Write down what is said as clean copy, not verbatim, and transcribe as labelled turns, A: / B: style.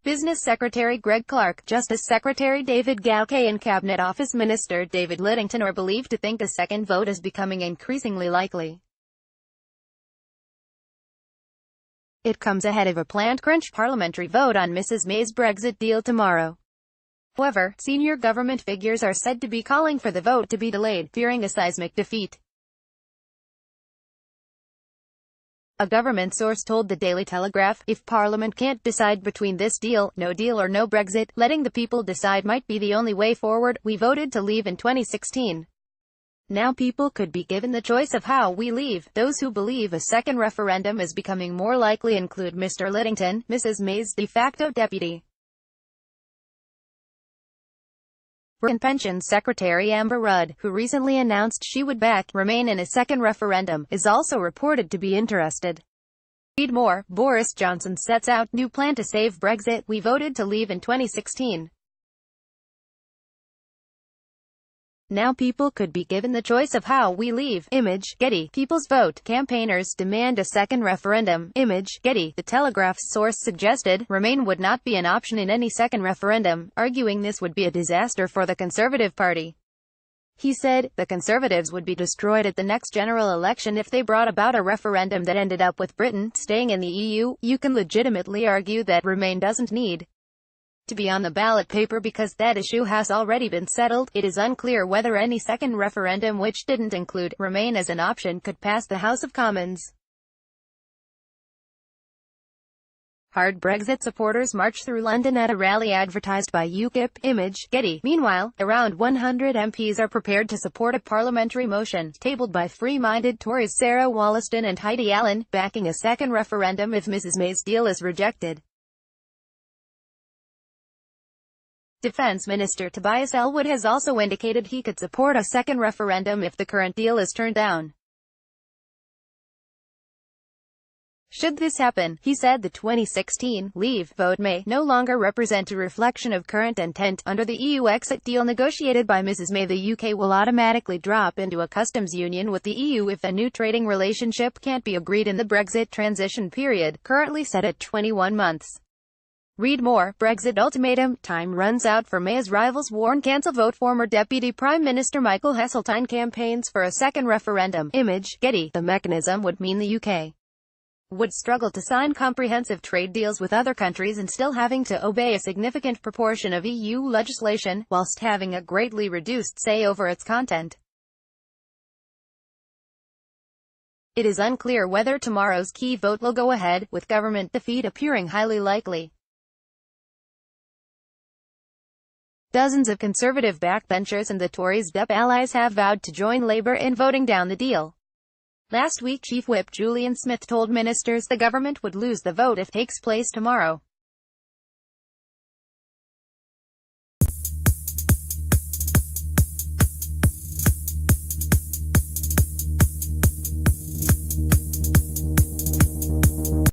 A: Business Secretary Greg Clark, Justice Secretary David Gauke and Cabinet Office Minister David Lidington are believed to think a second vote is becoming increasingly likely. It comes ahead of a planned crunch parliamentary vote on Mrs May's Brexit deal tomorrow. However, senior government figures are said to be calling for the vote to be delayed, fearing a seismic defeat. A government source told the Daily Telegraph, "If Parliament can't decide between this deal, no deal or no Brexit, letting the people decide might be the only way forward. We voted to leave in 2016. Now people could be given the choice of how we leave." Those who believe a second referendum is becoming more likely include Mr. Lidington, Mrs May's de facto deputy, and Pensions Secretary Amber Rudd, who recently announced she would back Remain in a second referendum, is also reported to be interested. Read more. Boris Johnson sets out new plan to save Brexit. We voted to leave in 2016. Now people could be given the choice of how we leave. Image, Getty. People's vote. Campaigners demand a second referendum. Image, Getty. The Telegraph's source suggested Remain would not be an option in any second referendum, arguing this would be a disaster for the Conservative Party. He said, the Conservatives would be destroyed at the next general election if they brought about a referendum that ended up with Britain staying in the EU. You can legitimately argue that Remain doesn't need to be on the ballot paper because that issue has already been settled. It is unclear whether any second referendum which didn't include Remain as an option could pass the House of Commons. Hard Brexit supporters march through London at a rally advertised by UKIP. Image, Getty. Meanwhile, around 100 MPs are prepared to support a parliamentary motion, tabled by free-minded Tories Sarah Wollaston and Heidi Allen, backing a second referendum if Mrs May's deal is rejected. Defence Minister Tobias Ellwood has also indicated he could support a second referendum if the current deal is turned down. Should this happen, he said, the 2016 Leave vote may no longer represent a reflection of current intent. Under the EU exit deal negotiated by Mrs May, the UK will automatically drop into a customs union with the EU if a new trading relationship can't be agreed in the Brexit transition period, currently set at 21 months. Read more. Brexit ultimatum. Time runs out for May's rivals warn cancel vote. Former Deputy Prime Minister Michael Heseltine campaigns for a second referendum. Image, Getty. The mechanism would mean the UK would struggle to sign comprehensive trade deals with other countries and still having to obey a significant proportion of EU legislation, whilst having a greatly reduced say over its content. It is unclear whether tomorrow's key vote will go ahead, with government defeat appearing highly likely. Dozens of Conservative backbenchers and the Tories' DUP allies have vowed to join Labour in voting down the deal. Last week, Chief Whip Julian Smith told ministers the government would lose the vote if it takes place tomorrow.